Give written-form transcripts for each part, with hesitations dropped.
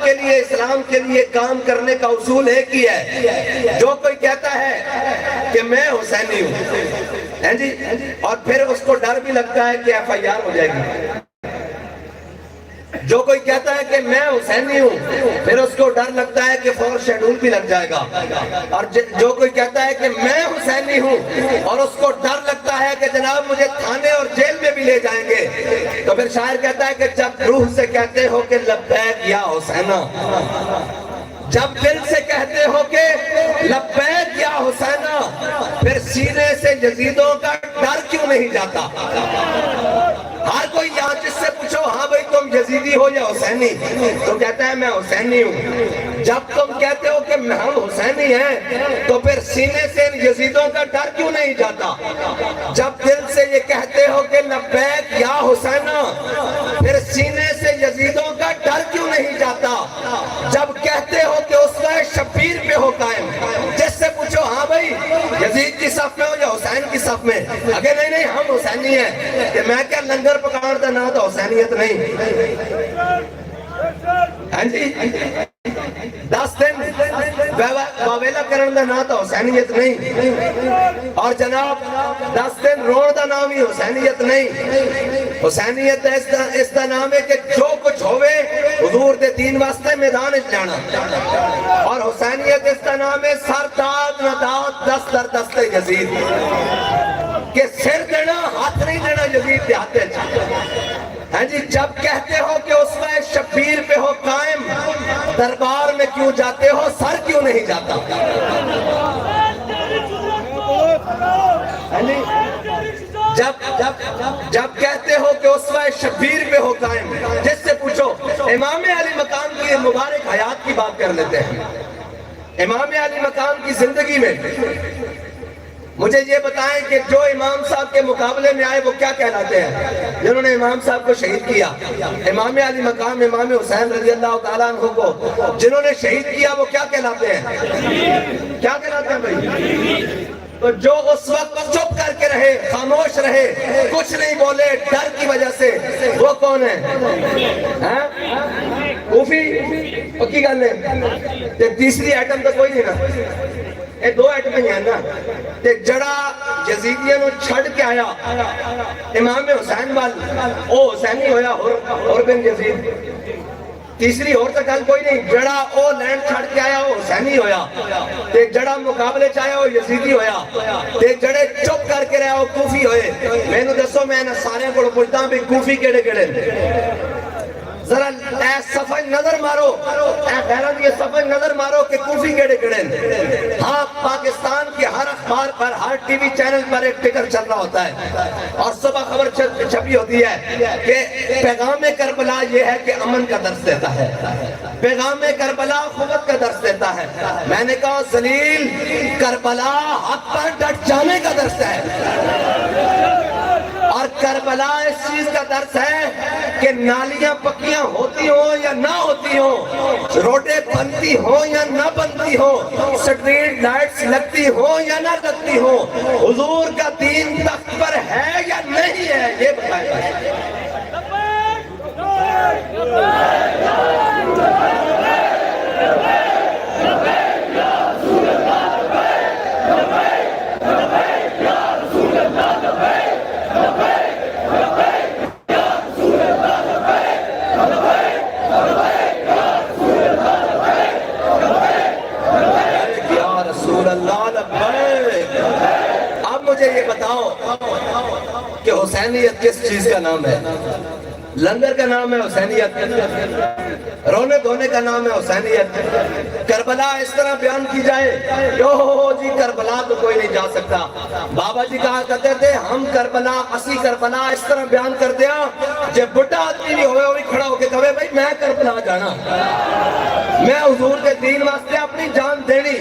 کے لیے اسلام کے لیے کام کرنے کا اصول ایک ہی ہے. جو کوئی کہتا ہے کہ میں حسینی ہوں جی اور پھر اس کو ڈر بھی لگتا ہے کہ FIR ہو جائے گی. جو کوئی کہتا ہے کہ میں حسینی ہوں پھر اس کو ڈر لگتا ہے کہ فور شیڈول بھی لگ جائے گا. اور جو کوئی کہتا ہے کہ میں حسینی ہوں اور اس کو ڈر لگتا ہے کہ جناب مجھے تھانے اور جیل میں بھی لے جائیں گے تو پھر شاعر کہتا ہے کہ جب روح سے کہتے ہو کہ لبیک یا حسینہ, جب دل سے کہتے ہو کہ لبیک یا حسینہ, پھر سینے سے یزیدوں کا ڈر کیوں نہیں جاتا؟ ہر کوئی یہاں جس سے پوچھو ہاں بھئی تم یزیدی ہو یا حسینی تو کہتا ہے میں حسینی ہوں. جب تم کہتے ہو کہ ہم حسینی ہیں تو پھر سینے سے یزیدوں کا ڈر کیوں نہیں جاتا؟ جب دل سے یہ کہتے ہو کہ لبیک یا حسینہ, پھر سینے سے یزیدوں کا ڈر کیوں نہیں جاتا؟ جب کہتے ہو کہ اسوہ شبیر پہ ہو قائم, جس سے پوچھو ہاں بھئی یزید کی صف میں ہو یا حسین کی صف میں, اگر نہیں ہم حسینی ہیں, کہ میں کیا لنگر پکارتا نہ تو حسینیت نہیں. ہاں جی 10 دن واویلا کرن دا نام تو حسینیت نہیں, اور جناب 10 دن رون دا نام ہی حسینیت نہیں. حسینیت اس دا نام ہے کہ جو کچھ ہوئے حضور دے دین واسطے میدان اچ جانا, اور حسینیت اس دا نام ہے سر داد نہ داد دست در دست یزید, کہ سر دینا ہاتھ نہیں دینا یزید دے ہاتھ ہاں جی. جب کہتے ہو کہ اسوہ شبیر پہ ہو قائم, دربار میں کیوں جاتے ہو, سر کیوں نہیں جاتا؟ جب کہتے ہو کہ اسوہ شبیر پہ ہو قائم, جس سے پوچھو امام علی مقام کی مبارک حیات کی بات کر لیتے ہیں. امام علی مقام کی زندگی میں مجھے یہ بتائیں کہ جو امام صاحب کے مقابلے میں آئے وہ کیا کہلاتے ہیں؟ جنہوں نے امام صاحب کو شہید کیا. امام علی مقام امام حسین رضی اللہ تعالیٰ عنہ کو جنہوں نے شہید کیا وہ کیا کہلاتے ہیں؟ کیا کہلاتے ہیں بھائی؟ تو جو اس وقت چپ کر کے رہے, خاموش رہے, کچھ نہیں بولے ڈر کی وجہ سے, وہ کون ہے؟ کوفی پکی گل ہے. تیسری ایٹم تو کوئی نہیں نا, یہ 2 ایٹم ہی ہیں نا. جڑا یزیدیاں نو چھڑ کے آیا امام حسین وال, او حسینی ہویا اور بن یزید. تیسری اور تک گل کوئی نہیں. جڑا او لینڈ چھڑ کے آیا وہ حسینی ہویا, جڑا مقابلے چاہیا وہ یزیدی ہویا, جڑے چپ کر کے رہا وہ کوفی ہوئے. میں نے دسو میں نے سارے کو پوچھتا ہوں بھی کوفی کیڑے کیڑے, ذرا اے صفحہ نظر مارو, اے غیرت یہ صفحہ نظر مارو کہ کوفی کیڑے کیڑے. ہاں پاکستان کے ہر اخبار پر, ہر ٹی وی چینل پر ایک ٹکر چل رہا ہوتا ہے اور صبح خبر چھپی ہوتی ہے کہ پیغام کربلا یہ ہے کہ امن کا درس دیتا ہے, پیغام کربلا قوت کا درس دیتا ہے. میں نے کہا ذلیل, کربلا حق پر ڈٹ جانے کا درس ہے, اور کربلا اس چیز کا درس ہے کہ نالیاں پکیاں ہوتی ہوں یا نہ ہوتی ہوں, روڈیں بنتی ہوں یا نہ بنتی ہوں, سٹریٹ لائٹس لگتی ہوں یا نہ لگتی ہوں, حضور کا دین تخت پر ہے یا نہیں ہے, یہ بتائیں. اب مجھے یہ بتاؤ کہ حسینیت کس چیز کا نام ہے؟ لنگر کا نام ہے حسینیت, رونے دھونے کا نام ہے حسینیت. کربلا اس طرح بیان کی جائے یو جی کربلا تو کوئی نہیں جا سکتا. بابا جی کہا کرتے تھے ہم کربلا, اسی کربلا اس طرح بیان کر دیا جب بڑا آدمی نہیں ہوئے وہ بھی کھڑا ہو کے کہے بھائی میں کربلا جانا, میں حضور کے دین واسطے اپنی جان دینی.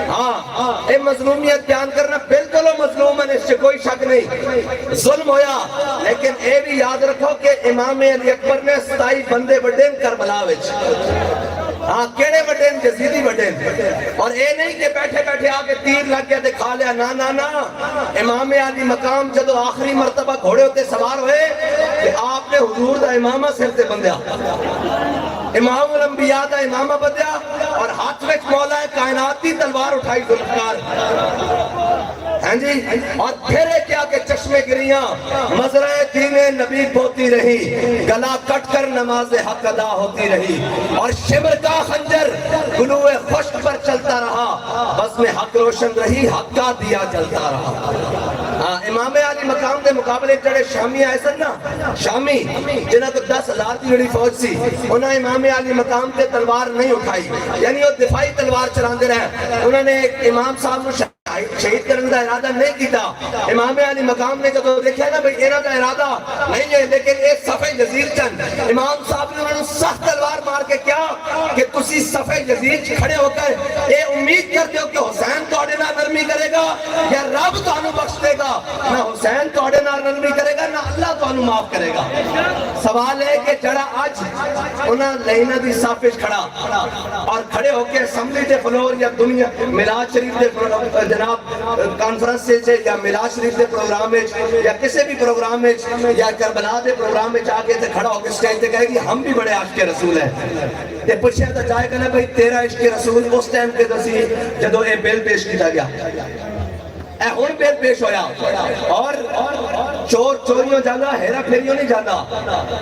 ہاں اے مظلومیت بیان کرنا بالکل مظلوم ہے, اس سے کوئی شک نہیں, ظلم ہویا, لیکن اے بھی یاد رکھو کہ امام علی اکبر نے 27 بندے بڑھیں کربلا وچ. ہاں کیڑے بڑھیں؟ یزیدی بڑھیں. اور اے نہیں کہ بیٹھے بیٹھے آگے تیر لگ گیا دکھا لیا, نا. امام علی مقام جدو آخری مرتبہ گھوڑے ہوتے سوار ہوئے کہ آپ نے حضور دا امامہ سر تے بندیا, امام الانبیاء دا امامہ بدیا اور ہاتھ میں مولا کائنات کی تلوار اٹھائی ذوالفقار ہاں جی اور پھرے کیا کہ چشمے گریاں مزرعہ دین نبی بوتی رہی گلا کٹ کر نماز حق ادا ہوتی رہی اور شمر کا خنجر گلوے خشک پر چلتا رہا بس میں حق روشن رہی حق کا دیا چلتا رہا امام علی مقام دے مقابلے جڑے شامی آئے سن نا شامی جنہاں کو 10,000 کی جڑی فوج سی انہاں امام علی مقام تے تلوار نہیں اٹھائی یعنی وہ دفاعی تلوار چلاندے رہے انہوں نے ایک امام صاحب کو شہید کرنے کا ارادہ نہیں کیتا امام علی مقام نے جب دیکھا نا بھئی انہاں کا ارادہ نہیں ہے لیکن ایک صفحہ یزید چند امام صاحب نے انہوں سخت تلوار مار کے کیا کہ تسی صفحہ یزید کھڑے ہو کر اے امید کرتے ہو کہ حسین توڑے نہ نرمی کرے گا یا رب تو انہوں بخش دے گا نہ حسین توڑے نہ نرمی کرے گا نہ اللہ تو انہوں معاف کرے گا سوال ہے کہ جڑا آج انہاں لہینہ دی صافش کھڑا اور کھڑے ہو کے اسمبلی دے فلور یا دنیا ملاد شریف دے جناب کانفرنس سے یا ملاد شریف دے پروگرام میں یا کسی بھی پروگرام میں یا کربلا دے پروگرام میں جا کے کھڑا ہو کے سٹیج تے کہے گی ہم بھی بڑے عاشق رسول ہیں تے پوچھے تو جائے گا نا بھئی تیرا عشق رسول اس ٹائم پہ دسی جدو اے بل پیش کیتا گیا اے ہون بل پیش ہویا اور چور چوریوں جانا ہیرا پھیریوں نہیں جانا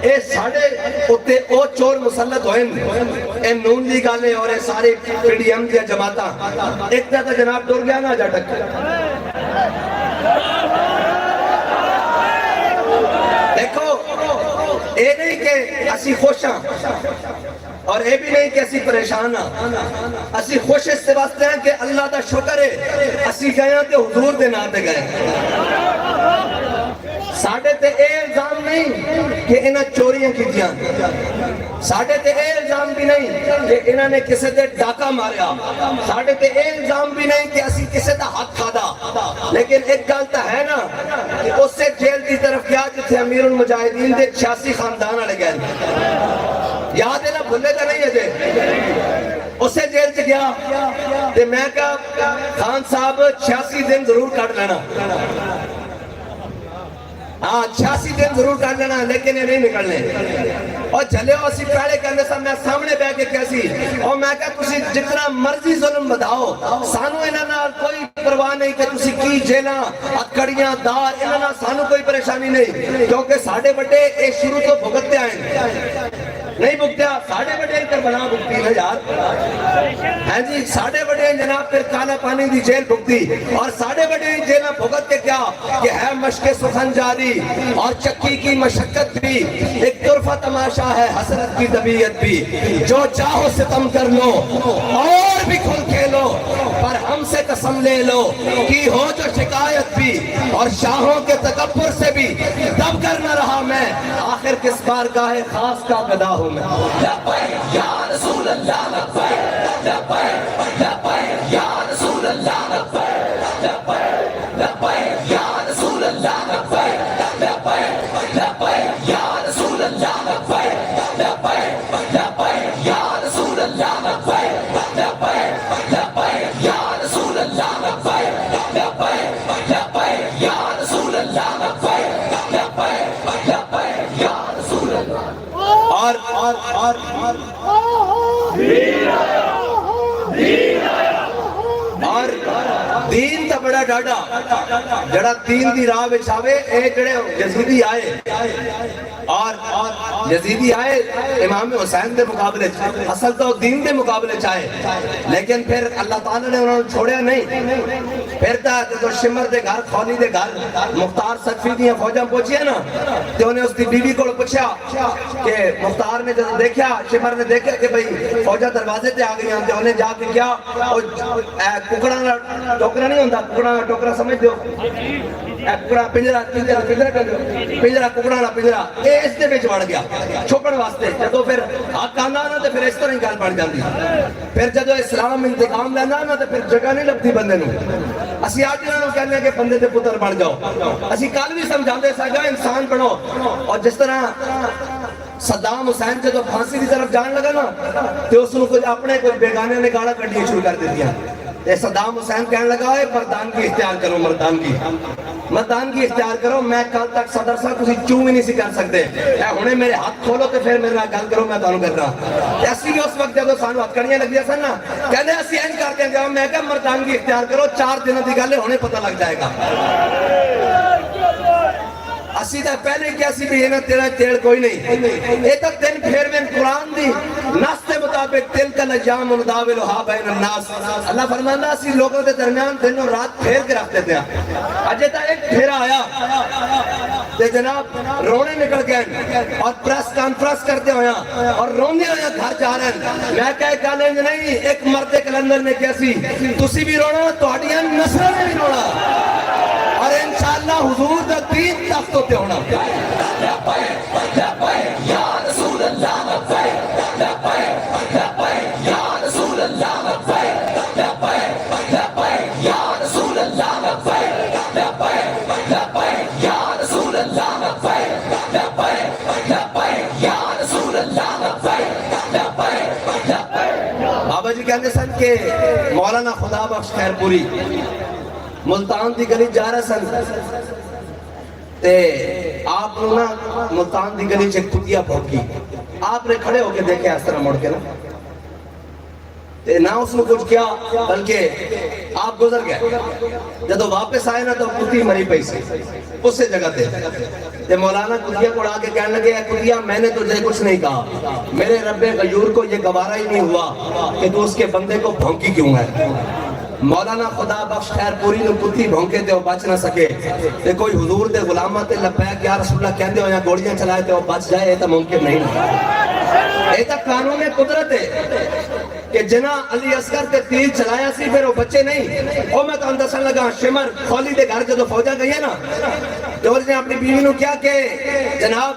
اے ساڑھے اتے او چور مسلط ہوئیں اے نون لیگ آلے اور اے سارے پی ڈی ایم دیا جماعتاں ایک تا جناب ڈور گیا نا جا ٹک دیکھو اے نہیں کہ اسی خوشاں اور اے بھی نہیں کہ اسی پریشان ہاں اسی خوش اس سے واسطے ہیں کہ اللہ دا شکر ہے اسی گئے ہیں کہ حضور دے ناتے گئے ساڑھے تے اے الزام نہیں کہ انہاں چوریاں کی دیاں ساڑھے تے اے الزام بھی نہیں کہ انہاں نے کسے تے ڈاکہ ماریا ساڑھے تے اے الزام بھی نہیں کہ اسی کسے تے حق کھادا لیکن ایک گالتا ہے نا کہ اس سے جیل کی طرف گیا جتھے امیر المجاہدین دے 86 خاندان آلے گئے یاد ہے نا بھلے کا نہیں ہے جے اسے جیل سے گیا تے میں کہا خان صاحب 86 دن ضرور کاٹ لینا ہاں 86 دن ضرور کر لینا لیکن یہ نہیں نکلنے اور چلے ہو اسی پہلے کرنے سے میں سامنے بے کے کیسی اور میں کہا تسی جتنا مرضی ظلم بتاؤ سانو انہاں کوئی پرواہ نہیں کہ تسی کی جیلاں اکڑیاں دار انہاں سانو کوئی پریشانی نہیں کیونکہ ساڑھے بڑے اے شروع تو بھگتے آئیں نہیں بھگتیا ساڑھے بڑے کربلا بھگتی نا یار ہاں جی ساڑھے بڑے جناب پھر کالا پانی دی جیل بھگتی اور ساڑھے بڑے جیلہ بھگت کے کیا کہ ہے مشق سخن جاری اور چکی کی مشقت بھی ایک طرفہ تماشا ہے حسرت کی طبیعت بھی جو چاہو ستم کر لو اور بھی کھل کھیلو پر ہم سے قسم لے لو کی ہو جو شکایت بھی اور شاہوں کے تکبر سے بھی دب کر نہ رہا میں آخر کس بارگاہ خاص کا گدا ہوں میں لبیک یا رسول اللہ لبیک لبیک لبیک یا رسول اللہ لبیک لبیک لبیک یا رسول اللہ لبیک لبیک لبیک یا رسول اللہ لبیک لبیک لبیک یا رسول اللہ لبیک لبیک لبیک یا رسول اللہ لبیک لبیک لبیک یا رسول اللہ لبیک لبیک لبیک یا رسول اللہ اور دین تا بڑا ڈاڈا جڑا دین دی راہ وچ آوے اے جڑے یزیدی آئے اور یزیدی آئے امام حسین دے مقابلے اصل تو دین دے مقابلے چاہے لیکن پھر اللہ تعالیٰ نے انہوں نے چھوڑیا نہیں پھر تا جو شمر دے گھر خولی دے گھر مختار صدفی دیاں فوجاں پہنچیا نا تو انہیں اس دی بی بی کو پوچھا کہ مختار نے جب دیکھا شمر نے دیکھا کہ بھئی فوجاں دروازے تے آ گئی ہیں تو انہیں جا کے کیا ککڑا ٹوکرا نہیں ہوندہ ککڑا ٹوکرا سمجھ دو ککڑا پنجرا پنجرا ککڑا نہ پنجرا اے اس دے بچ بڑھ گیا چھپن واسطے جدو پھر حق آنا نا تو پھر اس طرح ہی گل بڑھ جاندی پھر جدو اسلام انتقام لینا نا تو پھر جگہ نہیں لگتی بندے نو اسی آج انہوں کہنے ہیں کہ بندے دے پتر بڑھ جاؤ اسی کل بھی سمجھاندے ساگا انسان بنو اور جس طرح صدام حسین جدو پھانسی کی طرف جان لگا نا تو اس نے کچھ اپنے کچھ بیگانے نے گاڑا کٹنی شروع کر دیتی ہیں صدام حسین کہنے لگا ہے مردانگی اختیار کرو، مردانگی اختیار کرو، میں کل تک صدر صاحب کسی چوں ہی نہیں سی کر سکتے، ہنے میرے ہاتھ کھولو تو پھر میرے نال گل کرو، میں تانوں کر رہا ایسی بھی اس وقت جب سانو ہتھ کڑیاں لگیاں سن نا، کہنے اسی اینج کر کے جاؤ، میں کہا مردانگی اختیار کرو، 4 دنوں دی گل ہے ہنے پتہ لگ جائے گا۔ اسی تا پہلے کیا سی بھی اینا تیرا تیڑ کوئی نہیں، اے تک دن پھر میں قرآن دی نص کے مطابق تلک الایام نداولھا بین الناس، اللہ فرمانا اسی لوگوں کے درمیان دن اور رات پھیر کے رکھ دیتے ہیں۔ اجے تا ایک پھیرا آیا تے جناب رونے نکل گئے اور پریس کانفرنس کرتے ہویا اور رونے ہویا گھر جا رہے ہیں، میں کہے کالنج نہیں، ایک مرد کلندر نے کیسی تسی بھی رونا تہاڈیاں نسلاں نے بھی رونا، اور انشاءاللہ حضور دا دین تخت ہوتے ہونا۔ یا رسول اللہ لبیک لبیک لبیک یا رسول اللہ لبیک لبیک لبیک یا رسول اللہ لبیک لبیک لبیک یا رسول اللہ لبیک لبیک لبیک یا رسول اللہ لبیک لبیک لبیک۔ بابا جی کہتے سن کہ مولانا خدا بخش خیر پوری ملتان دی گلی جا رہا سن تے آپ نے ملتان دی گلی چھ کتیا بھوکی، آپ نے کھڑے ہو کے دیکھے اس طرح مڑ کے نا تے نہ اس نے کچھ کیا بلکہ آپ گزر گئے، جدو واپس آئے نا تو کتی مری پئی سی اس سے جگہ تے مولانا کتیا کو اڑا کے کہنے لگے کتیا میں نے تجھے کچھ نہیں کہا، میرے رب غیور کو یہ گوارا ہی نہیں ہوا کہ تو اس کے بندے کو بھونکی کیوں ہے۔ مولانا خدا بخش خیر پوری نے کتی بھونکے تے وہ بچ نہ سکے تے کوئی حضور دے غلامہ تے لبیک یا رسول اللہ کہندے ہو یا گوڑیاں چلائے تے وہ بچ جائے، یہ تو ممکن نہیں، یہ تو قانون قدرت ہے کہ جنا علی اصغر تے تیر چلایا سی پھر وہ بچے نہیں۔ وہ میں تو اندسن لگا شمر خولی دے گھر جدو فوجہ گئی ہے نا تو اس نے اپنی بیوی نو کیا کہ جناب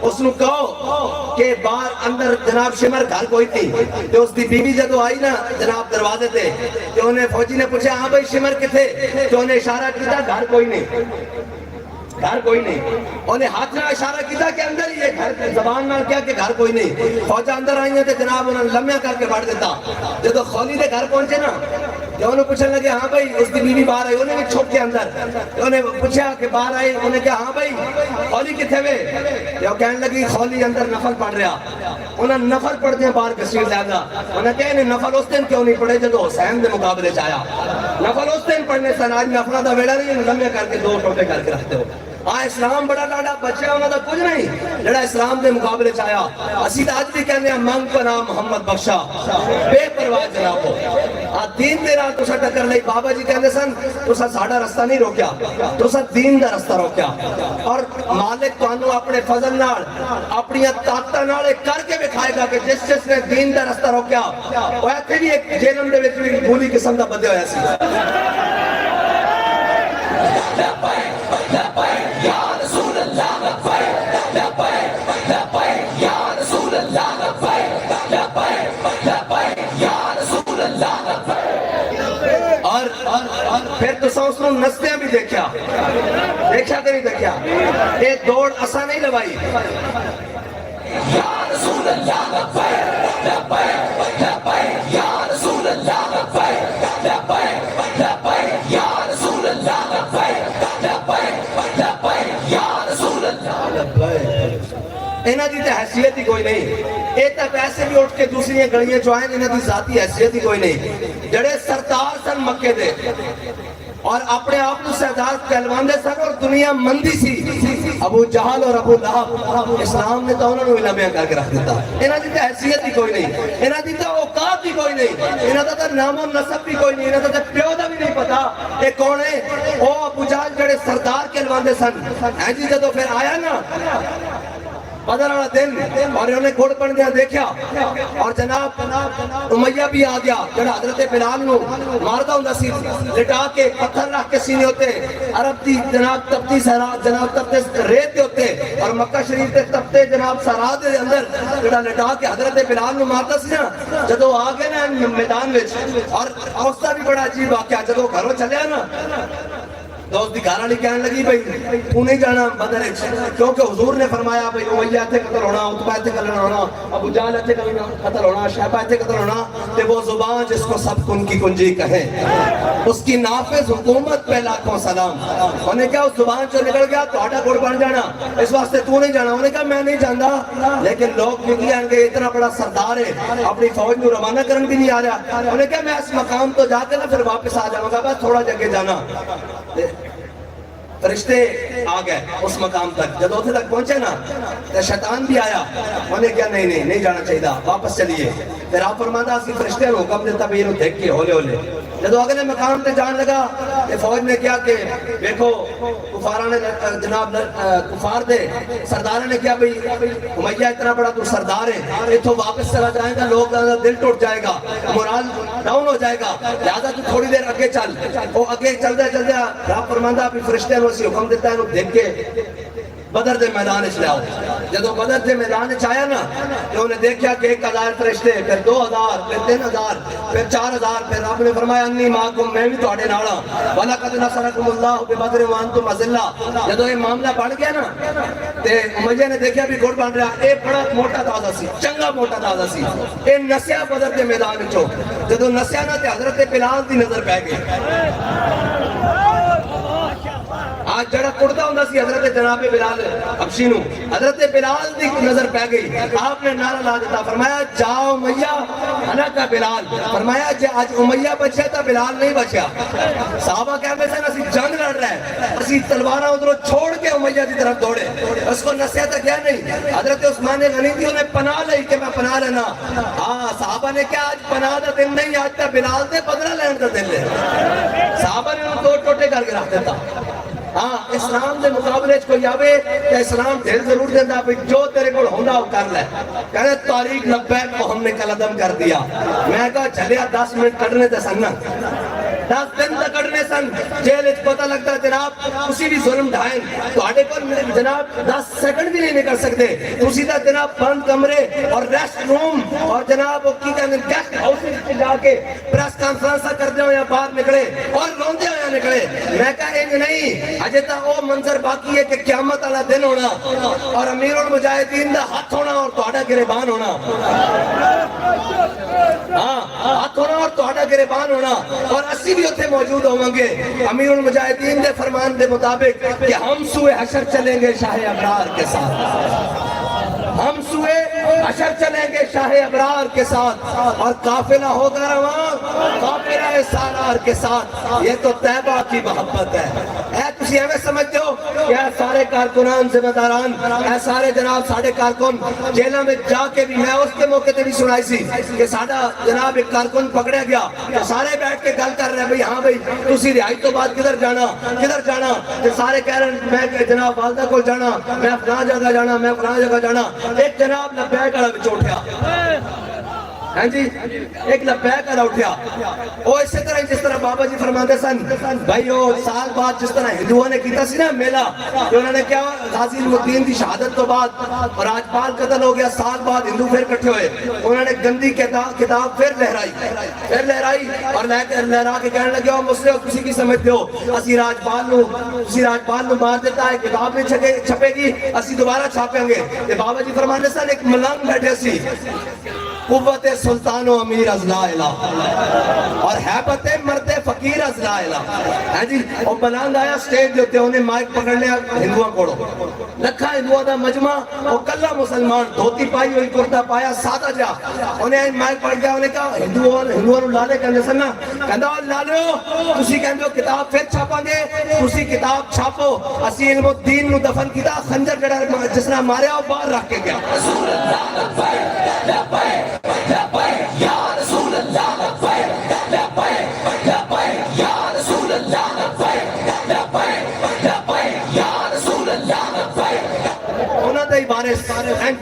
اس نو کہو کہ باہر اندر جناب شمر گھر کوئی تھی، تو اس دی بیوی جدو آئی نا جناب دروازے تے تو انہیں فوجی نے پوچھا ہاں بھائی شمر کتھے، تو انہیں اشارہ کیتا گھر کوئی نہیں، گھر کوئی نہیں، انہیں ہاتھ نہ اشارہ کیتا کہ اندر ہی ہے گھر، زبان نہ کیا کہ گھر کوئی نہیں۔ فوجہ اندر آئی ہیں تو جناب انہوں نے لمحہ کر کے بڑھ دیتا، جب خولی دے گھر پہنچے نا تو انہوں پوچھنے لگے ہاں بھائی اس کی بیوی باہر آئی، انہیں بھی چھوٹ کے اندر انہیں پوچھا کہ باہر آئی، انہیں کہا ہاں بھائی خولی کتھے ہوئے، تو کہنے لگی خولی اندر نفل پڑھ رہا، انہیں نفل پڑھ دیں باہر کثیر زیادہ، انہیں کہا انہیں نفل اس دن کیوں نہیں پڑھے جب حسین دے مقابلے چاہیا، نفل اس دن پڑھنے سے آج نفلہ دا ویڑا نہیں، لمحے کر کے 2 ٹوٹے کر کے رکھتے ہو۔ اسلام بڑا ڈاڑا بچہ ہونا دا کچھ نہیں جڑا اسلام دے مقابلے چاہیا، اسی دا آج بھی کہنے ہیں منگ پنا محمد بخشا بے پرواہ جناب ہو، دین دے رہا تو سا ٹکر لئی۔ بابا جی کہنے سن تو سا ساڑھا رستہ نہیں روکیا، تو سا دین دا رستہ روکیا، اور مالک تو انہوں اپنے فضل نال اپنی طاقتہ نال کر کے بکھائے گا کہ جس نے دین دا رستہ روکیا وہ ایتھے بھی ایک جیلم دے وچ بھی بھولی قسم دا بدے ہویا سی۔ لبیک لبیک یا رسول اللہ لبیک لبیک لبیک یا رسول اللہ لبیک لبیک لبیک یا رسول اللہ لبیک۔ اور پھر تو سوچنوں نسلیاں بھی دیکھا کہ نہیں دیکھا، یہ دوڑ اسا نہیں لوائی، یا رسول اللہ لبیک لبیک لبیک یا رسول اللہ لبیک لبیک لبیک یا رسول اللہ لبیک لبیک لبیک یا رسول اللہ لبیک۔ انہاں دی تے حیثیت ہی کوئی نہیں، اے تے پیسے بھی اٹھ کے دوسری گلیاں چوائیں، انہاں دی ذاتی حیثیت ہی کوئی نہیں۔ جڑے سردار سن مکے دے اور اپنے آپ کو سردار کہلواندے سن اور دنیا مندی سی، ابو جہل اور ابو لہب، اسلام نے تو انہوں نے لمحہ کر کے رکھ دیتا۔ انہاں دی تے حیثیت ہی کوئی نہیں، انہاں دی تے اوقات ہی کوئی نہیں، انہاں دا تے نام و نسب بھی کوئی نہیں، انہاں دا تے پیو دا بھی نہیں پتا اے کون ہے۔ او ابو جہل جڑے سردار کہلواندے سن، ہیں جی جدو پھر آیا نا بدر والا دن اور انہوں نے گھوڑ پڑھ دیا دیکھا اور جناب امیہ بھی آ گیا جڑا حضرت بلال نو ماردہ ہوں سی، لٹا کے پتھر رکھ کے سینے ہوتے، عرب دی جناب تپتی سہرا جناب تپتے ریت دے ہوتے، اور مکہ شریف دے تپتے جناب سہرا دے اندر جڑا لٹا کے حضرت بلال نو مارتا سی نا، جدو آ گئے نا میدان وچ، اور اوستا بھی بڑا عجیب واقعہ، جدو گھروں چلے نا تو اس کی گھر والی کہنے لگی بھائی تو نہیں جانا بدر کیونکہ حضور نے فرمایا بھائی امیہ اتھے قتل ہونا، عتبہ اتھے قتل ہونا، ابو جہل اتھے قتل ہونا، شیبہ اتھے قتل ہونا، تے وہ زبان جس کو سب کن کی کنجی کہیں اس کی نافذ حکومت پہ لاکھوں سلام. انہوں نے کہا اس زبان سے نکل گیا تو آٹا گڑ بن جانا، اس واسطے تو نہیں جانا. انہوں نے کہا میں نہیں جاندا لیکن لوگ بھی کہیں گے اتنا بڑا سردار ہے اپنی فوج میں روانہ کرن بھی نہیں آ رہا. انہوں نے کہا میں اس مقام تو جا کے نا پھر واپس آ جاؤں گا، بس تھوڑا جگہ جانا. فرشتے آ گئے اس مقام تک، جب اتنے تک پہنچے نا تو شیطان بھی آیا. انہوں نے کہا نہیں جانا چاہیے، واپس چلیے. پھر آپ فرماتا اسی فرشتے نے حکم دیتا بھی انہوں دیکھ کے ہولے ہولے جب اگلے مقام تے جان لگا کہ فوج نے کیا کہ دیکھو کفارہ نے جناب کفار دے سردار نے کیا بھئی امیہ اتنا بڑا تو سردار ہے، اتھو واپس چلا جائے گا لوگ دل ٹوٹ جائے گا، مورال ڈاؤن ہو جائے گا، لہذا تو تھوڑی دیر اگے چل. وہ اگے چل دے آپ فرماندہ بھی فرشتے نے اسی حکم دیتا ہے انہوں دیکھ کے بدر دے میدان اچھ لے آؤ. جدو بدر دے میدان اچھ آیا نا تو انہیں دیکھا کہ 1000 فرشتے، پھر 2000، پھر 3000، پھر 4000. پھر آپ نے فرمایا انی معاکم میں بھی توڑے ناڑا وَلَقَدْ نَصَرَكُمُ اللَّهُ بِبَدْرٍ وَأَنْتُمْ أَذِلَّةٌ. جدو یہ معاملہ بڑھ گیا نا تے امیہ نے دیکھا بھی گھڑ بن رہا، اے بڑا موٹا تازہ سی، چنگا موٹا تازہ سی، اے نسیا بدر دے میدان اچھو. جدو نسیا نا تے حضرت بلال دی نظر پہ گئی. آج جڑا کڑتا ہوں سی حضرت جناب بلال حبشی نو، حضرت بلال دی نظر پہ گئی. آپ نے نعرہ لا دیتا، فرمایا جاؤ امیہ ہلاکا بلال. فرمایا جے آج امیہ بچیا تا بلال نہیں بچیا. صحابہ کہتے ہیں اسی جنگ لڑ رہے ہیں، اسی تلوارہ ادھروں چھوڑ کے امیہ کی طرف دوڑے. اس کو نصیحت کیا نہیں. حضرت عثمان غنی تھی انہیں پناہ لئی کہ میں پناہ لینا. ہاں صحابہ نے کیا آج پناہ دا دن نہیں، آج تا بلال دے بدلہ لین دا دن لے. صحابہ نے انہوں دو ٹوٹے کر کے رکھ دیتا. ہاں اسلام دے مقابلے کوئی آوے کہ اسلام دل ضرور دیتا ہے جو تیرے کو ہوندہ وہ کر لے. کہنے تاریخ لبیک کو ہم نے قلعدم کر دیا. میں کہا چلیا 10 منٹ کٹنے تے سننا 10 دن تک کٹنے سن. جیل اچھ پتہ لگتا ہے جناب اسی بھی ظلم ڈھائیں تو آڑے پر جناب 10 سیکنڈ بھی نہیں نکل سکتے. اسی دا جناب بند کمرے اور ریسٹ روم اور جناب کی کہنے گیسٹ ہاؤس سے جا کے پریس کانفرنسہ کر دیں یا باہر نکلے اور روندے ہویا نکلے. میں کہا انج نہیں، اجے تا وہ منظر باقی ہے کہ قیامت والا دن ہونا اور امیر المجاہدین دا ہاتھ ہونا اور توڑا گریبان ہونا. ہاں ہاتھ ہونا اور توڑا گریبان ہونا اور اسی بھی اتھے موجود ہوں گے. امیر المجاہدین دے فرمان دے مطابق کہ ہم سوئے حشر چلیں گے شاہ ابرار کے ساتھ، ہم سوئے حشر چلیں گے شاہ ابرار کے ساتھ اور قافلہ ہوگا رواں قافلہ سالار کے ساتھ. یہ تو طیبہ کی محبت ہے. اے تسی ہمیں سمجھتے ہو کہ اے سارے کارکنان ذمہ داران، اے سارے جناب ساڑھے کارکن جیلہ میں جا کے بھی میں اس کے موقع تے بھی سنائی سی کہ ساڑھا جناب ایک کارکن پکڑے گیا تو سارے بیٹھ کے گل کر رہے ہیں بھئی ہاں بھئی تسی رہائی تو بعد کدھر جانا کہ سارے کہہ رہے ہیں میں جناب والدہ کو جانا، میں فلاں جگہ جانا، میں فلاں جگہ جانا. ایک جناب لبیک والا بچ اٹھیا، ہاں جی ایک لبیک والا اٹھیا. وہ اسی طرح جس طرح بابا جی فرماتے سن بھائی وہ سال بعد جس طرح ہندوؤں نے کیتا سی نا میلہ کہ انہوں نے کیا غازی المدین کی شہادت تو بعد اور راجپال قتل ہو گیا، سال بعد ہندو پھر کٹھے ہوئے. انہوں نے گندی کتاب پھر لہرائی اور لہرا کے کہنے لگے ہو مسلے ہو کسی کی سمجھتے ہو اسی راجپال نو مار دیتا ہے، کتاب میں چھپے گی اسی دوبارہ چھاپیں گے. بابا جی فرماتے سن ایک ملنگ بیٹھے سی قوت سلطان و امیر از لا الہ اور حیبت مرد فقیر از لا الہ. ہاں جی اور ملنگ آیا سٹیج دیتے انہیں مائک پکڑ لیا ہندوؤں کوڑو لکھا ہندوؤں دا مجمع اور کلہ مسلمان دھوتی پائی ہوئی کرتا پایا سادہ جا. انہیں مائک پکڑ گیا انہیں کہا ہندوؤں لالے کہنے سننا کہندہ لالے ہو تسی کہندے ہو کتاب پھر چھاپاں گے، تسی کتاب چھاپو اسی علم الدین نو دفن کیتا خنجر جڑا جس نے ماریا وہ باہر رکھ کے گیا. رسول اللہ لبیک لبیک لبیک یا رسول اللہ لبیک لبیک لبیک یا رسول اللہ لبیک لبیک لبیک یا رسول اللہ لبیک. انہوں نے بارش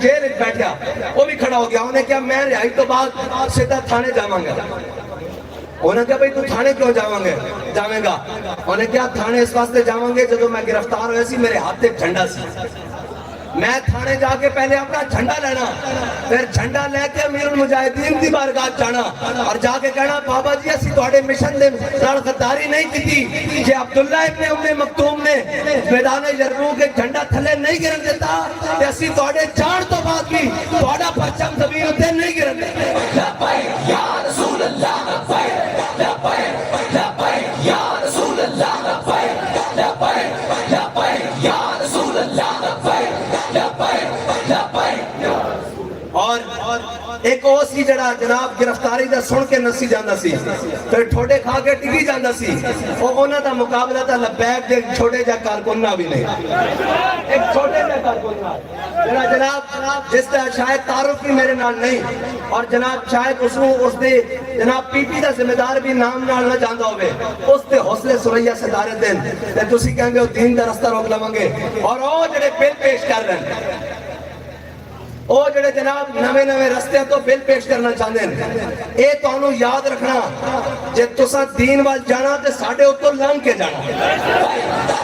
جیل ایک بیٹھیا وہ بھی کھڑا ہو گیا. انہیں کیا میں رہائی تو بعد سیدھا تھانے جاؤں گا. انہوں نے کہا بھئی تو تھانے کیوں جاؤں گا. انہوں نے کیا تھانے اس واسطے جاؤں گے جب میں گرفتار ہوئے سی میرے ہاتھ ایک جھنڈا سی. میں تھانے جا کے پہلے اپنا جھنڈا لینا, پھر جھنڈا لے کے امیر المجاہدین دی بارگاہ جانا اور جا کے کہنا بابا جی اسی تواڈے مشن دے نال غداری نہیں کیتی, جے عبداللہ ابن ام مکتوم نے میدان یرموک کے جھنڈا تھلے نہیں گرن دیتا تے اسی تواڈے جان تو بعد بھی تواڈا پرچم زمین تے نہیں گرن دیتا. لبیک یا رسول اللہ, لبیک لبیک لبیک یا رسول اللہ, لبیک لبیک لبیک یا رسول اللہ, لبیک لبیک لبیک. اور ایک او سی جڑا جناب گرفتاری دا سن کے نسی جاندا سی, پھر ٹھوڈے کھا کے ٹکی جاندا سی, او انہاں دا مقابلہ تا لبیک دے چھوٹے جا کارکن نہ بھی نہیں. ایک چھوٹے جا کارکن جڑا جناب جس دا شاید تعارف بھی میرے نال نہیں, اور جناب شاید اس دے جناب پی پی دا ذمہ دار بھی نام نال نہ جاندا ہوے, اس تے حوصلے سریا ستارے دین تے تسی کہیں گے او دین دا رستہ روک لواں گے. اور او جڑے بل پیش کر رہے ہیں, او جڑے جناب نوے نوے رستے تو بل پیش کرنا چاہتے ہیں, اے تو انہوں یاد رکھنا جے تساں دین وال جانا تے ساڑھے اتو لنگ کے جانا.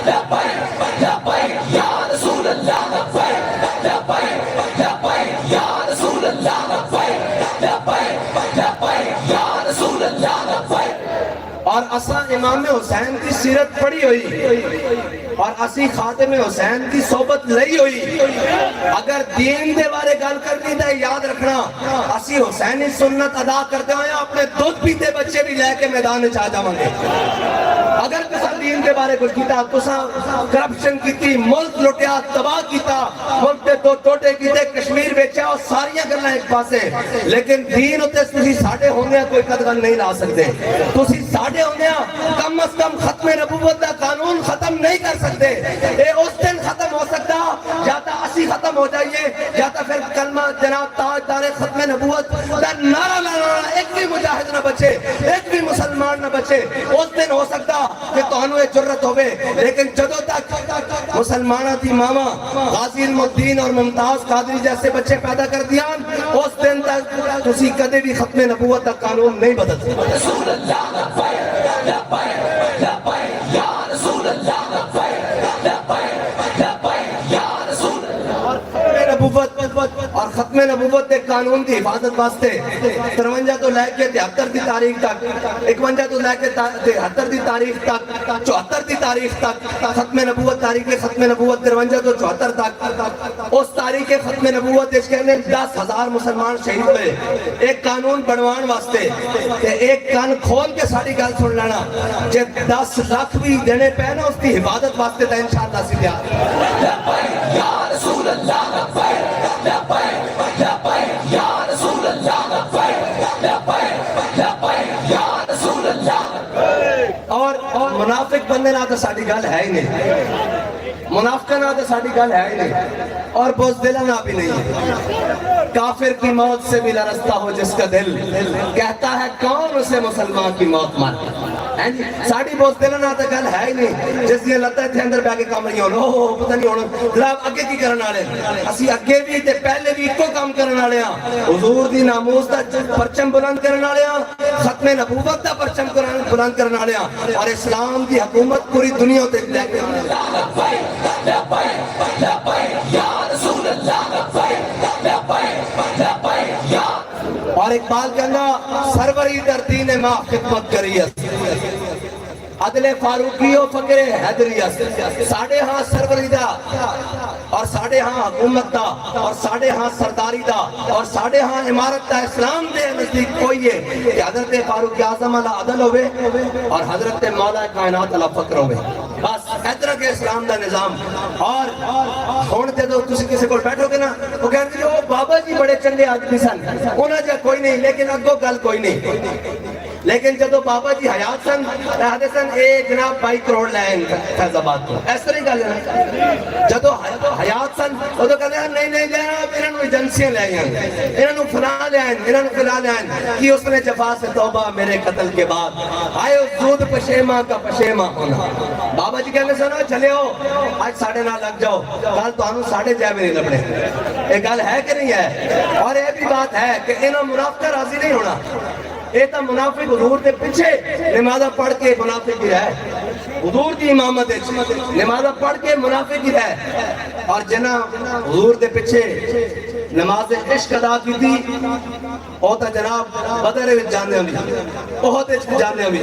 لبیک لبیک یا رسول اللہ, لبیک لبیک لبیک یا رسول اللہ, لبیک لبیک لبیک یا رسول اللہ, لبیک. اور اساں امام حسین کی سیرت پڑھی ہوئی اور اسی خاتم حسین کی صحبت لئی ہوئی. اگر دین دے بارے گل کرنی تے یاد رکھنا اسی حسینی سنت ادا کرتے ہوئے اپنے دودھ پیتے بچے بھی لے کے میدان چاہ جاؤں گے. اگر تساں دین دے بارے کچھ کیتا, تساں کرپشن کیتی, ملک لٹیا, تباہ کیتا, ملک دے دو ٹوٹے کیتے, کشمیر بیچا, اور ساریاں کرنا ایک پاسے, لیکن دین ہوتے تسی ساڑھے ہونے کوئی قدغن نہیں لا سکتے. تسی ساڑھے ہونے کم از کم ختم نبوت دا قانون ختم نہیں کر سکتے. اے اس دن ختم ہو سکتا یا تا اسی ختم ہو جائیے, یا تا پھر کلمہ جناب تاجدار ختم نبوت دا نعرہ لگانا, ایک بھی مجاہد نہ بچے, ایک بھی مسلمان نہ بچے. اس دن ہو سکتا کہ تہانوں یہ جرت ہوئے, لیکن جدو تک مسلمانہ دی ماما غازی الدین اور ممتاز قادری جیسے بچے پیدا کر دیان, اس دن تک تسی کدے بھی ختم نبوت دا قانون نہیں بدل سکتے. رسول اللہ لبیک لبیک لبیک یا رسول اللہ, لبیک لبیک لبیک یا رسول اللہ. اور ختم نبوت دے قانون دی حفاظت واسطے 53 تو لے کے 73 دی تاریخ تک, 51 تو لے کے 73 دی تاریخ تک, 74 دی تاریخ تک ختم نبوت, تاریخ ختم نبوت 53 تو 74 تک, اس تاریخ ختم نبوت اس کے 10,000 مسلمان شہید ہوئے. ایک قانون بنوان واسطے ایک کان کھول کے ساری گل سن لینا, جے 10 لاکھ بھی دینے پہ نا اس کی حفاظت واسطے تا انشاءاللہ سی دیا. لبیک یا رسول اللہ, لبیک لبیک لبیک یا رسول اللہ, لبیک لبیک لبیک یا رسول اللہ. اور منافق بندے نہ تو ساری گل ہے ہی نہیں, منافقہ نہ تو ساری گل ہے ہی نہیں, اور بزدلہ نہ بھی نہیں. کافر کی موت سے بھی لرزتا ہو جس کا دل, کہتا ہے کون اسے مسلمان کی موت مارتا. ساڑی بزدلہ نہ تو گل ہے ہی نہیں, جس دیا لگتا ہے تھے اندر بیگے کام نہیں ہونا, پتہ نہیں ہونا جناب اگے کی کرنا آلے, اسی اگے بھی تے پہلے بھی کو کام کرنا آلے ہیں. حضور دی ناموس دا پرچم بلند کرنا آلے ہیں, ختم نبوت دا پرچم بلند کرنا آلے ہیں, اور اسلام دی حکومت پوری دنیا تے لے کے آنے. لبیک لبیک لبیک یا رسول اللہ, لبیک لبیک لبیک یا. اور اقبال کہنا سروری در دین ماں خدمت کری عدل فاروقی و فقر حیدریت, ساڑھے ہاں سروری دا اور ساڑھے ہاں حکومت دا اور ساڑھے ہاں سرداری دا اور ساڑھے ہاں امارت دا اسلام دے نزدیک کوئی ہے کہ حضرت فاروق اعظم علیہ عدل ہوئے اور حضرت مولا کائنات علیہ فقر ہوئے. بس ادھر کے اسلام دا نظام. اور ہونتے تو تسی کسی کو بیٹھو گے نا, وہ کہتے ہیں وہ بابا جی بڑے چنگے آدمی سن, انہاں جا کوئی نہیں, لیکن اگو گل کوئی نہیں. لیکن جدو بابا جی حیات سن رہتے سن ایک جناب 22 کروڑ لائن فیض آباد کو, اس طرح گل ہے. جدو حیات سن وہ تو کہتے ہیں نہیں نہیں لینا, انہوں نے ایجنسیاں لے آئیں, انہوں نے فلاں لے آئیں, انہوں نے فلاں لے آئیں کہ اس نے جفا سے توبہ میرے قتل کے بعد آئے زود پشیمہ کا پشیمہ ہونا. بابا جی کہنے سنو چلے ہو آج ساڑھے نہ لگ جاؤ, کل تو آنو ساڑھے جائے میں نہیں لبنے. ایک گل ہے کہ نہیں ہے؟ اور یہ بھی بات ہے کہ انہوں منافقہ راضی نہیں ہونا. یہ تو منافق حضور کے پیچھے نمازہ پڑھ کے منافق ہی ہے. حضور دی امامت نماز پڑھ کے منافق ہی ہے اور جنا حضور دے پیچھے نماز عشق ادا کی تھی او تا جناب بدر وچ جاندے ہوئی احد وچ جاندے ہوئی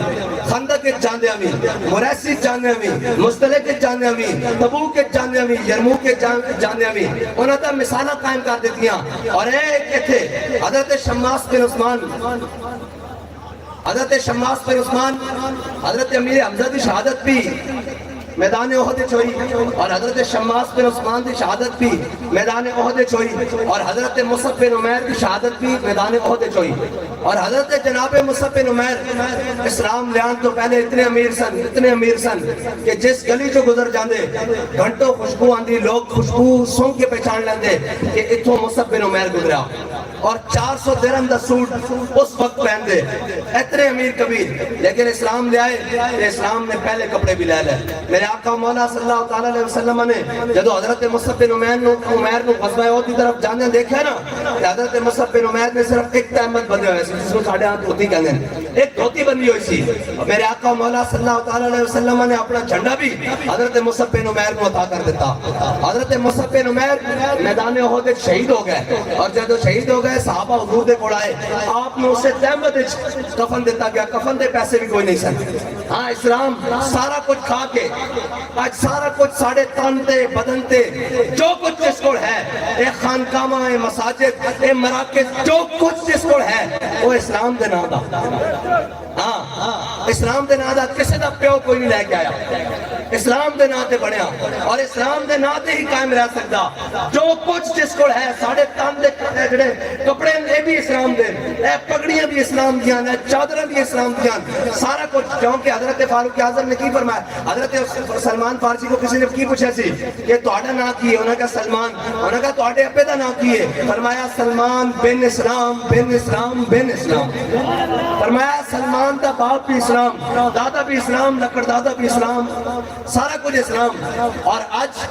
خندق وچ جاندے ہوئی مریسی وچ جاندے ہوئی مستلق وچ جاندے ہوئی تبوک وچ جاندے ہوئی یرموک وچ جاندے ہوئی انہاں دا مثالاں قائم کر دتیاں اور ایک ایتھے حضرت شماس بن عثمان حضرت امیر حمزہ دی شہادت بھی میدان احد وچ ہوئی اور حضرت شماس بن عثمان دی شہادت بھی میدان احد وچ ہوئی اور حضرت مصعب بن عمیر دی شہادت بھی میدان احد وچ ہوئی اور حضرت جناب مصعب بن عمیر اسلام لیان تو پہلے اتنے امیر سن کہ جس گلی جو گزر جاندے گھنٹوں خوشبو آندی لوگ خوشبو سونگ کے پہچان لیندے کہ اتھوں مصعب بن عمیر گزرا اور 400 درہم دا سوٹ اس وقت پہن دے اتنے امیر کبیر لیکن اسلام لے آئے اسلام نے پہلے کپڑے بھی لے لے میرے آقا مولا صلی اللہ تعالیٰ علیہ وسلم نے جدو حضرت مصعب بن عمیر نو غزوہ احد کی طرف جانے دیکھا نا کہ حضرت مصعب بن عمیر نے صرف ایک تہمت بندے ہوئے جس کو ساڑھے ہاتھ دھوتی کہنے ایک دھوتی بندی ہوئی سی میرے آقا مولا صلی اللہ تعالیٰ علیہ وسلم نے اپنا جھنڈا بھی حضرت مصعب بن عمیر کو عطا کر دیتا حضرت مصعب بن عمیر میدان احد شہید ہو گئے اور جب شہید ہو گئے صحابہ حضور دے کوڑ آئے آپ نے اسے تہمت کفن دیتا گیا کفن دے پیسے بھی کوئی نہیں سن ہاں اسلام سارا کچھ کھا کے آج سارا کچھ ساڑھے تن تے بدن تے جو کچھ جس کو ہے اے خانقاہ اے مساجد اے مراکز جو کچھ جس کو ہے وہ اسلام دے نام دا ہاں اسلام دے نام دا کسی دا پیو کوئی نہیں لے کے آیا اسلام دے نام تے بڑھیا اور اسلام دے نام تے ہی قائم رہ سکتا جو کچھ جس کو ہے ساڑھے تن دے جڑے کپڑے اے بھی اسلام دے اے پگڑیاں بھی اسلام دیاں اے چادریں بھی اسلام دیاں سارا کچھ کیونکہ حضرت فاروق اعظم نے کی فرمایا حضرت سلمان فارسی کو کسی نے کی پوچھا سی کہ تہاڈا نام کی ہے انہاں کا سلمان انہاں کا تہاڈے ابے دا نام کی ہے فرمایا سلمان بن اسلام بن اسلام بن اسلام فرمایا سلمان دا باپ بھی اسلام دادا بھی اسلام لکڑ دادا بھی اسلام سارا کچھ اسلام اور آج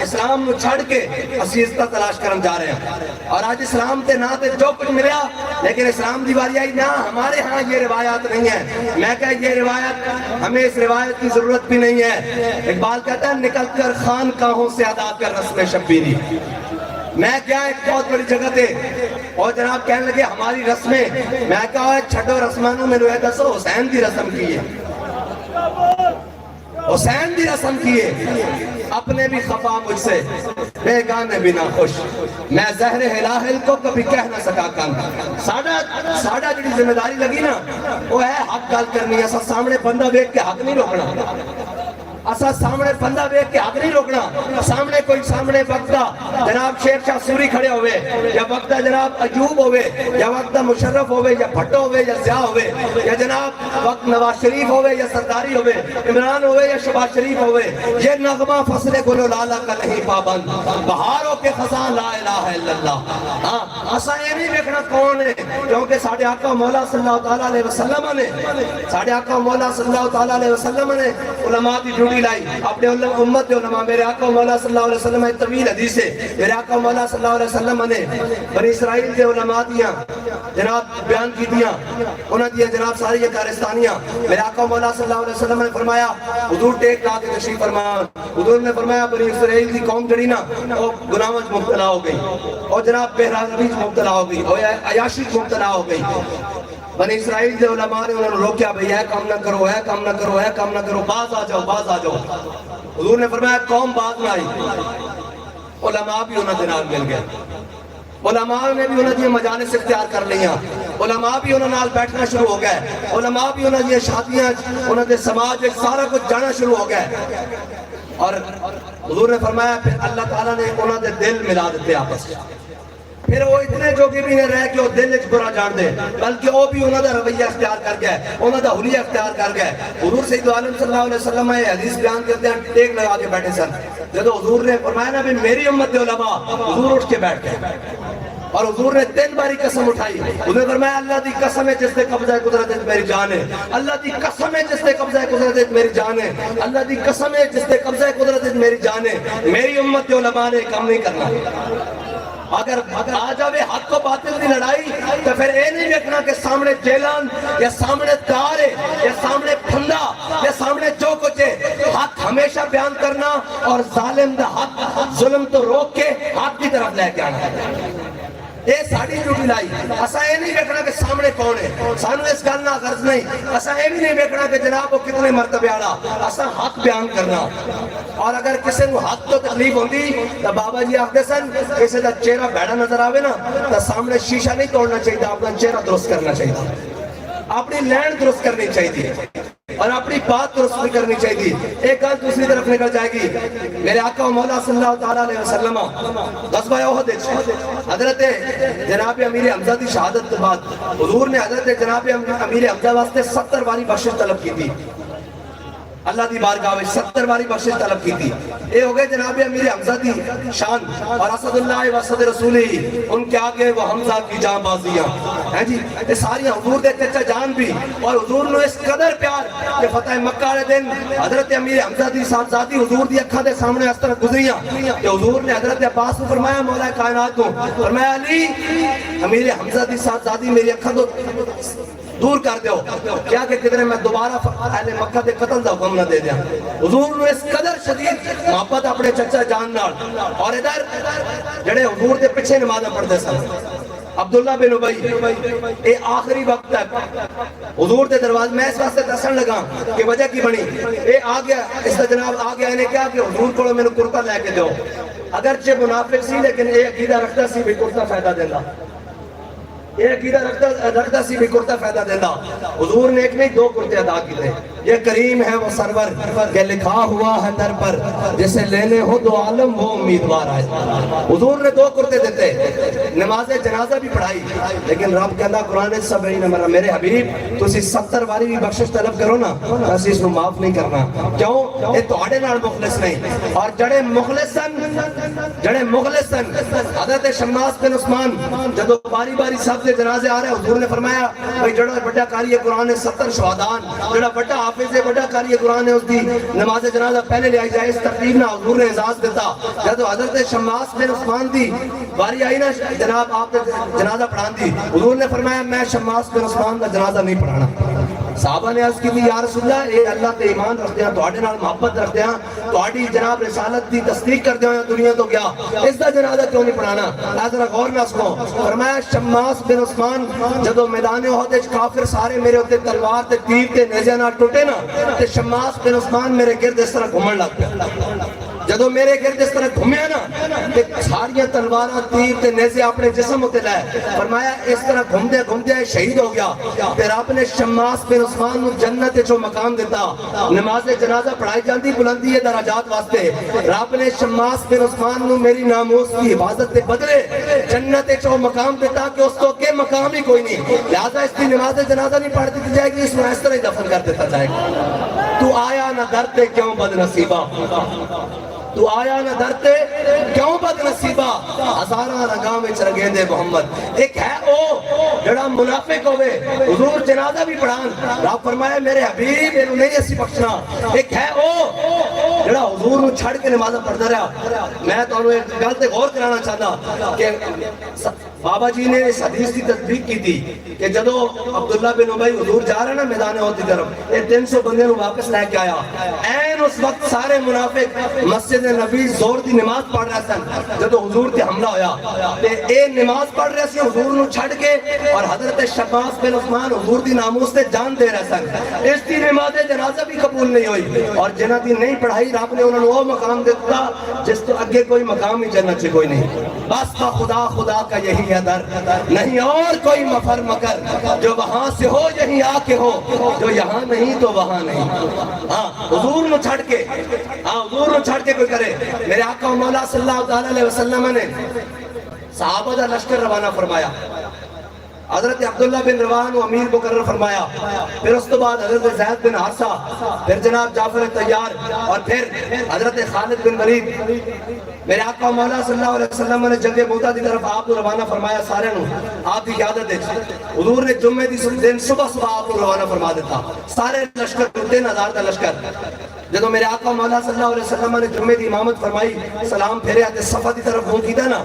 اسلام نو چھڑ کے عزیزتہ تلاش کرن جا رہے ہیں اور آج اسلام تے نہ تے جو کچھ ملیا لیکن اسلام دیواری آئی نہ ہمارے ہاں یہ روایات نہیں ہے میں کہا یہ روایت ہمیں اس روایت کی ضرورت بھی نہیں ہے اقبال کہتا ہے نکل کر خانقاہوں سے ادا کر رسم شبیری میں کیا ایک بہت بڑی جگہ تھے اور جناب کہنے لگے ہماری رسمیں میں کہا چھٹو رسمانوں میں روایت دسو حسین دی رسم کی ہے حسین دی رسم کیے اپنے بھی خفا مجھ سے بیگانے بھی نہ خوش میں زہر ہلاہل کو کبھی کہہ نہ سکا کن ساڑھا جڑی ذمہ داری لگی نا وہ ہے حق گال کرنی ایسا سامنے بندہ بیٹھ کے حق نہیں روکنا اسا سامنے بندہ بیٹھ کے حق نہیں روکنا سامنے کوئی سامنے وقتہ جناب شیر شاہ سوری کھڑے ہوئے یا وقتہ جناب ایوب ہوئے یا وقتہ مشرف ہوئے یا بھٹو ہوئے یا ضیاء ہوئے یا جناب وقت نواز شریف ہوئے یا سرداری ہوئے عمران ہوئے یا شباز شریف ہوئے یہ نغمہ فصل گلو لالا کا نہیں پابند بہاروں کے خزاں لا الہ الا اللہ اسا یہ نہیں دیکھنا کون ہے کیونکہ ساڑھے آقا مولا صلی اللہ تعالیٰ علیہ وسلم نے ساڑھے آقا مولا صلی اللہ تعالیٰ علیہ وسلم نے علماء کی ڈیوٹی لائی اپنے امت علماء میرے آقا مولا صلی اللہ علیہ وسلم ایک طویل حدیث ہے میرے آقا مولا صلی اللہ علیہ وسلم نے بنی اسرائیل کے علماء دیاں جناب بیان کی دیاں انہوں دیاں جناب ساری یہ کارستانیاں میرے آقا مولا صلی اللہ علیہ وسلم نے فرمایا حضور ٹیک لا کے تشریف فرمایا حضور نے فرمایا بنی اسرائیل کی قوم جڑی نا وہ گناہوں مبتلا ہو گئی اور جناب بہرازی مبتلا ہو گئی اور عیاشی مبتلا ہو گئی بنی اسرائیل کے علماء نے انہوں نے روکیا بھئی اے کام نہ کرو اے کام نہ کرو اے کام نہ کرو باز آ جاؤ حضور نے فرمایا قوم باز نہ آئی علماء بھی انہوں نے مل گئے علماء نے بھی انہوں نے مجالس اختیار کر لیا علماء بھی انہوں نے بیٹھنا شروع ہو گئے علماء بھی انہوں نے شادیاں انہوں نے سماج سارا کچھ جانا شروع ہو گئے اور حضور نے فرمایا پھر اللہ تعالیٰ نے انہوں نے دل ملا دیتے آپس پھر وہ اتنے جوگی بھی نہیں رہے کہ وہ دل اچ برا جان دے بلکہ وہ بھی انہوں نے رویہ اختیار کر گئے انہوں نے حلیہ اختیار کر گئے حضور سید عالم صلی اللہ علیہ وسلم حدیث بیان کرتے ہیں ٹیک لگا کے بیٹھے سن جب حضور نے فرمایا نا بھی میری امت علماء حضور اٹھ کے بیٹھ گئے اور حضور نے 3 باری قسم اٹھائی انہوں نے فرمایا اللہ دی قسم ہے جس سے قبضہ قدرت میری جان ہے اللہ دی قسم ہے جس سے قبضہ قدرت میری جان ہے اللہ دی قسم ہے جس سے قبضہ قدرت میری جان ہے میری امت علماء نے کام نہیں کرنا اگر آ جاوے حق کو باطل دی لڑائی تو پھر اے نہیں دیکھنا کہ سامنے جیلان یا سامنے تار ہے یا سامنے پھندا یا سامنے جو کچھ ہے ہمیشہ بیان کرنا اور ظالم دا حق ظلم تو روک کے حق کی طرف لے کے آنا. یہ ساری ڈیوٹی لائی. اسا یہ نہیں دیکھنا کہ سامنے کون ہے, سانو اس گل نہ غرض نہیں. اسا یہ بھی نہیں دیکھنا کہ جناب وہ کتنے مرتبے والا. اسا حق بیان کرنا. اور اگر کسی کو حق تو تکلیف ہوندی تو بابا جی آخدے سن کسی کا چہرہ بیڑا نظر آوے نا تو سامنے شیشہ نہیں توڑنا چاہیے, اپنا چہرہ درست کرنا چاہیے, اپنی لینڈ درست کرنی چاہیے اور اپنی بات درست بھی کرنی چاہیے. ایک گل دوسری طرف نکل جائے گی. میرے آقا و مولا صلی اللہ تعالیٰ علیہ وسلم غزوہ احد حضرت جناب امیر حمزہ دی شہادت کے بعد حضور نے حضرت جناب امیر حمزہ واسطے 70 باری بخشش طلب کی تھی. اللہ دی بارگاہ میں 70 باری بخشش طلب کی تھی. یہ ہو گئے جناب امیر حمزہ دی شان. اور اسد اللہ و اسد رسولی, ان کے آگے وہ حمزہ کی جان بازیاں ہیں جی. یہ ساری حضور دے چچا جان بھی. اور حضور نے اس قدر پیار کہ فتح مکہ والے دن حضرت امیر حمزہ دی صاحبزادی حضور دی اکھاں دے سامنے اس طرح گزریاں کہ حضور نے حضرت عباس کو فرمایا مولا کائنات کو, فرمایا علی امیر حمزہ دی صاحبزادی میری اکھاں تو دور کر دیو, کیا کہ کدھر میں دوبارہ اہل مکہ دے قتل دا حکم نہ دے دیا. حضور نے اس قدر شدید محبت اپنے چچا جان نال. اور ادھر جڑے حضور دے پیچھے نمازاں پڑھتے سن عبداللہ بن ابی, اے آخری وقت تک حضور دے دروازے میں اس واسطے دسن لگا کہ وجہ کی بنی. اے آ گیا اس دا جناب آ گیا, انہیں کیا کہ حضور کو میں نے کرتا لے کے دیو. اگرچہ منافق سی لیکن اے عقیدہ رکھتا سی بھی کرتا فائدہ دینا, یہ عقیدہ رکھتا سی بھی کرتا فائدہ دینا. حضور نے ایک نہیں 2 کرتے ادا کیتے. یہ کریم ہے وہ سرور کہ لکھا ہوا ہے در پر جسے لینے ہو دو عالم وہ امیدوار آئے. حضور نے 2 کرتے دیتے. نماز جنازہ بھی پڑھائی لیکن رب کہندا قرآن 70 مرہ میرے حبیب تسی 70 باری بھی بخشش طلب کرو نا اسی اس کو معاف نہیں کرنا. کیوں؟ یہ تہاڈے نال مخلص نہیں. اور جڑے مخلص سن حضرت شماس بن عثمان جدو باری باری سب دے جنازے آ رہے حضور نے فرمایا بھئی جڑا بڑا قاری قرآن 70 شہدان جڑا بڑا حافظ ہے بڑا قاری قرآن ہے اس دی نماز جنازہ پہلے لے آئی جائے. اس ترتیب نہ حضور نے اعزاز دیتا. جب حضرت شماس بن عثمان دی باری آئی نا جناب آپ نے جنازہ پڑھان دی, حضور نے فرمایا میں شماس بن عثمان کا جنازہ نہیں پڑھانا. صحابہ نے عرض کی تھی یا رسول اللہ اے اللہ تے ایمان رکھتے ہیں تواڈے نال محبت رکھتے ہیں تواڈی جناب رسالت دی تصدیق کرتے ہیں دنیا تو گیا اس دا جنازہ کیوں نہیں پڑھانا. ذرا غور نہ سنو. فرمایا شماس بن عثمان جدو میدان احد وچ کافر سارے میرے اوتے تلوار تے تیر تے نیزے نال ٹوٹے نا تے شماس بن عثمان میرے گرد اس طرح گھومن لگ پیا. جدو میرے گرد اس طرح گھومیا نا تے ساری تلواراں تیر تے نیزے اپنے جسم اتے لائے. فرمایا اس طرح گھومدے گھومدے شہید ہو گیا. پھر آپ نے شماس بن عثمان نو جنت وچ مقام دیتا. نماز جنازہ پڑھائی جاندی بلندی ہے درجات واسطے. رب نے شماس بن عثمان نو میری ناموس کی حفاظت کے بدلے جنت وچ مقام دیتا کہ اس کو کہ مقام ہی کوئی نہیں. لہذا اس کی نماز جنازہ نہیں پڑھ دی جائے گی, اس میں اس طرح ہی دفن کر دیتا جائے گا. تو آیا نہ درتے کیوں بد نصیبہ, تو آیا نہ درتے کیوں بد نصیبہ, ہزاراں رگاں وچ رگے دے محمد. ایک ہے او جڑا منافق ہوئے حضور جنازہ بھی پڑھان رب فرمایا میرے حبیب اینو نہیں اسی بخشنا. ایک ہے او جڑا حضور نو چھڑ کے نمازاں پڑھدا رہا. میں تانوں ایک گل تے غور کرانا چاہتا کہ بابا جی نے اس حدیث کی تصدیق کی تھی کہ جدو عبداللہ بن ابی حضور جا رہا نا میدان احد کی طرف یہ 300 بندے نو واپس لے کے آیا. این اس وقت سارے منافق مسجد نبی زور دی نماز پڑھ رہے سن جدو حضور تے حملہ ہویا تے اے نماز پڑھ رہے سی حضور نو چھڑ کے اور حضرت شماس بن عثمان حضور دی ناموس تے جان دے رہے سن. اس دی نماز جنازہ بھی قبول نہیں ہوئی اور جنہ دی نہیں پڑھائی رب نے انہوں نے وہ مقام دیتا جس تو اگے کوئی مقام ہی جنت سے کوئی نہیں. بس کا خدا کا یہی ہے در, نہیں اور کوئی مفر مکر, جو وہاں سے ہو یہیں آ کے ہو, جو یہاں نہیں تو وہاں نہیں. ہاں حضور نو چھڑ کے, ہاں حضور نو چھڑ کے کوئی کرے. میرے آقا و مولا صلی اللہ علیہ وسلم نے صحابہ دا لشکر روانہ فرمایا. حضرت عبداللہ بن رواحہ کو امیر مقرر فرمایا. پھر اس کے بعد حضرت زید بن حارثہ, پھر جناب جعفر طیار اور پھر حضرت خالد بن ولید. میرے آقا مولا صلی اللہ علیہ وسلم نے جنگ موتا دی طرف آپ کو روانہ فرمایا. سارے نو آپ کی قیادت ہے. حضور نے جمعے دی دن صبح آپ کو روانہ فرما دیتا. سارے لشکر 3000 کا لشکر. جدو میرے آقا مولا صلی اللہ علیہ وسلم نے جمعے دی امامت فرمائی, سلام پھیرے آتے صفحہ دی طرف منہ کیتا نا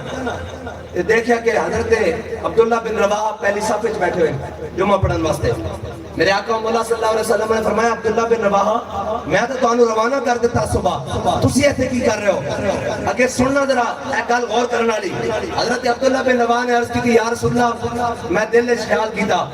دیکھا کہ حضرت عبداللہ بن رواحہ پہلی صف وچ بیٹھے ہوئے جمعہ پڑھن واسطے. میرے آقا مولا صلی اللہ علیہ وسلم نے فرمایا عبداللہ بن رواحہ میں تو تانوں روانہ کر دیتا صبح, تسی ایتھے کی کر رہے ہو؟ اگے سننا ذرا اے گل غور کرن والی. حضرت عبداللہ بن رواحہ نے عرض کی کہ یا رسول اللہ میں دل وچ خیال کیتا